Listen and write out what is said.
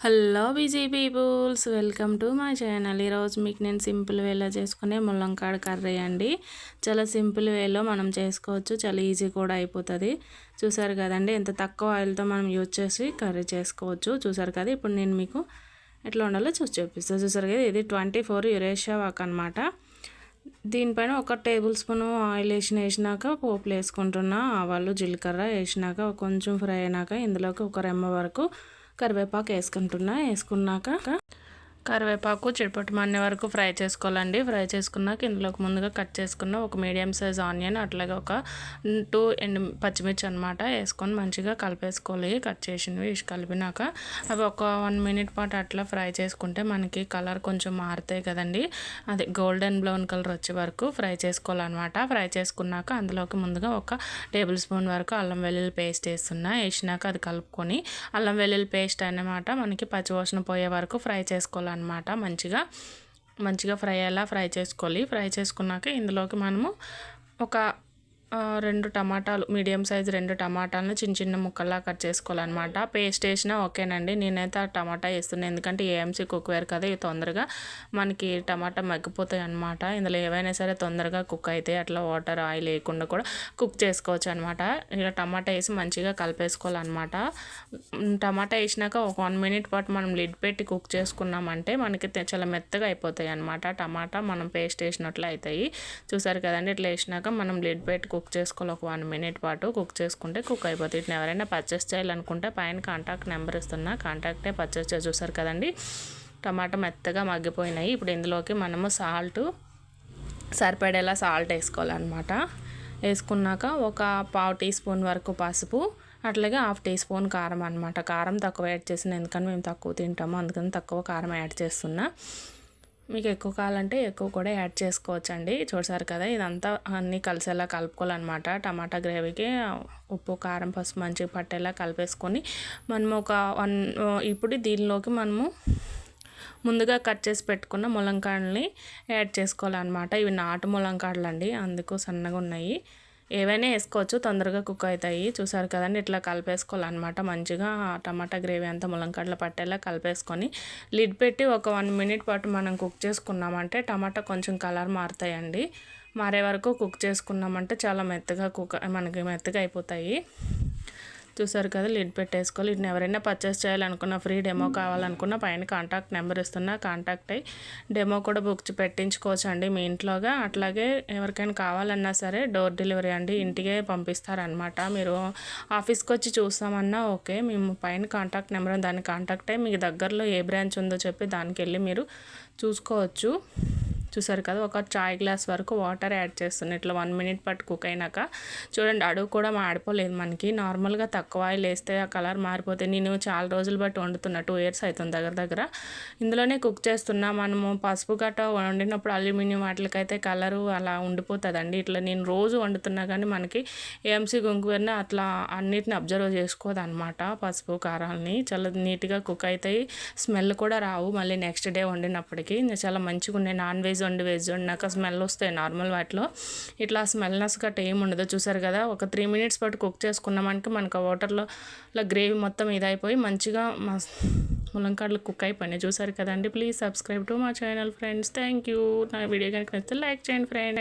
Hello busy peoples, welcome to my channel. ఈరోజు మీకు నేను సింపుల్ వేలో చేసుకునే ముల్లంకాడ కర్రీ అండి. చాలా సింపుల్ వేలో మనం చేసుకోవచ్చు, చాలా ఈజీ కూడా అయిపోతుంది. చూసారు కదండి, ఎంత తక్కువ ఆయిల్తో మనం యూజ్ చేసి కర్రీ చేసుకోవచ్చు. చూసారు కదా, ఇప్పుడు నేను మీకు ఎట్లా ఉండాలో చూపిస్తాను. చూసారు కదా, ఇది 24 యురేషియా వాక్ అనమాట. దీనిపైన 1 టేబుల్ స్పూన్ ఆయిల్ వేసినాక పోపులు వేసుకుంటున్నా. ఆవాలు జీలకర్ర వేసినాక కొంచెం ఫ్రై అయినాక ఇందులోకి 1 రెమ్మ వరకు కరివేపాకు వేసుకున్నాక కరివేపాకు చిటపటమనే వరకు ఫ్రై చేసుకోవాలండి. ఫ్రై చేసుకున్నాక ఇందులోకి ముందుగా కట్ చేసుకున్న ఒక మీడియం సైజ్ ఆనియన్, అట్లాగే ఒక 2 పచ్చిమిర్చి అనమాట వేసుకొని మంచిగా కలిపేసుకోవాలి. కట్ చేసినవి కలిపినాక అవి ఒక 1 మినిట్ పాటు అట్లా ఫ్రై చేసుకుంటే మనకి కలర్ కొంచెం మారుతాయి కదండి. అది గోల్డెన్ బ్రౌన్ కలర్ వచ్చే వరకు ఫ్రై చేసుకోవాలన్నమాట. ఫ్రై చేసుకున్నాక అందులోకి ముందుగా 1 టేబుల్ స్పూన్ వరకు అల్లం వెల్లుల్లి పేస్ట్ వేసినాక అది కలుపుకొని అల్లం వెల్లుల్లి పేస్ట్ అన్నమాట మనకి పచ్చివాసన పోయే వరకు ఫ్రై చేసుకోవాలి అనమాట. మంచిగా ఫ్రై చేసుకోవాలి. ఫ్రై చేసుకున్నాక ఇందులోకి మనము ఒక 2 టమాటాలు, మీడియం సైజ్ 2 టమాటాలను చిన్న ముక్కల్లా కట్ చేసుకోవాలన్నమాట. పేస్ట్ వేసినా ఓకేనండి. నేనైతే ఆ టమాటా వేస్తున్నాను, ఎందుకంటే ఏఎంసీ కుక్వేర్ కదా, ఇవి తొందరగా మనకి టమాటా మగ్గిపోతాయి అనమాట. ఇందులో ఏవైనా సరే తొందరగా కుక్ అయితే అట్లా వాటర్ ఆయిల్ వేయకుండా కూడా కుక్ చేసుకోవచ్చు అనమాట. ఇలా టమాటా వేసి మంచిగా కలిపేసుకోవాలన్నమాట. టమాటా వేసినాక ఒక 1 మినిట్ పాటు మనం లిడ్ పెట్టి కుక్ చేసుకున్నామంటే మనకి చాలా మెత్తగా అయిపోతాయి అనమాట. టమాటా మనం పేస్ట్ వేసినట్లు అవుతాయి. చూసారు కదండి, ఇట్లా వేసినాక మనం లిడ్ పెట్టి కుక్ చేసుకోవాలి. ఒక 1 మినిట్ పాటు కుక్ చేసుకుంటే కుక్ అయిపోతుంది. ఇట్లా ఎవరైనా పర్చేస్ చేయాలనుకుంటే పైన కాంటాక్ట్ నెంబర్ ఇస్తున్నా, కాంటాక్టే పర్చేస్ చేసి. చూసారు కదండి, టమాటా మెత్తగా మగ్గిపోయినాయి. ఇప్పుడు ఇందులోకి మనము సరిపడేలా సాల్ట్ వేసుకోవాలన్నమాట. వేసుకున్నాక ఒక 1/2 టీ స్పూన్ వరకు పసుపు, అట్లాగే 1/2 టీ స్పూన్ కారం అనమాట. కారం తక్కువ యాడ్ చేసిన, ఎందుకంటే మేము తక్కువ తింటాము, అందుకని తక్కువ కారం యాడ్ చేస్తున్నా. మీకు ఎక్కువ కావాలంటే ఎక్కువ కూడా యాడ్ చేసుకోవచ్చండి. చూసారు కదా, ఇదంతా అన్నీ కలిసేలా కలుపుకోవాలన్నమాట. టమాటా గ్రేవీకి ఉప్పు కారం పసుపు మంచిగా పట్టేలా కలిపేసుకొని మనము ఇప్పుడు దీనిలోకి మనము ముందుగా కట్ చేసి పెట్టుకున్న ముల్లంకాడల్ని యాడ్ చేసుకోవాలన్నమాట. ఇవి నాటు ముల్లంకాడలు అండి, అందుకు సన్నగా ఉన్నాయి. ఏవైనా వేసుకోవచ్చు, తొందరగా కుక్ అవుతాయి. చూసారు కదండి, ఇట్లా కలిపేసుకోవాలన్నమాట. మంచిగా టమాటా గ్రేవీ అంతా ముల్లంకాడలు పట్టేలా కలిపేసుకొని లిడ్ పెట్టి ఒక 1 మినిట్ పాటు మనం కుక్ చేసుకున్నామంటే టమాటా కొంచెం కలర్ మారుతాయండి. మారే వరకు కుక్ చేసుకున్నామంటే చాలా మనకి మెత్తగా అయిపోతాయి. చూసారు కదా, లిడ్ పెట్టేసుకోవాలి. వీటిని ఎవరైనా పర్చేస్ చేయాలనుకున్న, ఫ్రీ డెమో కావాలనుకున్న పైన కాంటాక్ట్ నెంబర్ ఇస్తున్నా, కాంటాక్ట్ అయ్యి డెమో కూడా బుక్ పెట్టించుకోవచ్చు అండి మీ ఇంట్లోగా. అట్లాగే ఎవరికైనా కావాలన్నా సరే డోర్ డెలివరీ అండి, ఇంటికే పంపిస్తారనమాట. మీరు ఆఫీస్కి వచ్చి చూస్తామన్నా ఓకే, మేము పైన కాంటాక్ట్ నెంబర్ దాన్ని కాంటాక్ట్ అయ్యి మీకు దగ్గరలో ఏ బ్రాంచ్ ఉందో చెప్పి దానికి వెళ్ళి మీరు చూసుకోవచ్చు. చూసారు కదా, ఒక చాయ్ గ్లాస్ వరకు వాటర్ యాడ్ చేస్తున్నాను. ఇట్లా 1 మినిట్ పాటు కుక్ అయినాక చూడండి, అడుగు కూడా మాడిపోలేదు మనకి. నార్మల్గా తక్కువ ఆయిల్ వేస్తే ఆ కలర్ మారిపోతే, నేను చాలా రోజులు బట్టి వండుతున్నా, 2 ఇయర్స్ అవుతుంది దగ్గర. ఇందులోనే కుక్ చేస్తున్నా. మనము పసుపు గట్ట వండినప్పుడు అల్యూమినియం వాటికైతే కలరు అలా ఉండిపోతుందండి. ఇట్లా నేను రోజు వండుతున్నా కానీ మనకి ఏఎంసీ గుంకువేర్ని అట్లా అన్నిటిని అబ్జర్వ్ చేసుకోదన్నమాట. పసుపు కారాలని చాలా నీట్గా కుక్ అవుతాయి, స్మెల్ కూడా రావు మళ్ళీ నెక్స్ట్ డే వండినప్పటికీ. చాలా మంచిగా ఉన్నాయి. నాన్ వెజ్ వెజ్ వండినాక స్మెల్ వస్తాయి నార్మల్ వాటిలో, ఇట్లా స్మెల్నెస్ గట్ట ఏమి ఉండదు. చూసారు కదా, ఒక 3 మినిట్స్ పాటు కుక్ చేసుకున్నామంటే మనకు ఆ వాటర్లో గ్రేవీ మొత్తం ఇదైపోయి మంచిగా ముల్లంకాడలు కుక్ అయిపోయినాయి. చూసారు కదండి, ప్లీజ్ సబ్స్క్రైబ్ టు మా ఛానల్ ఫ్రెండ్స్. Thank you. నా వీడియో కనుక నచ్చితే లైక్ చేయండి ఫ్రెండ్.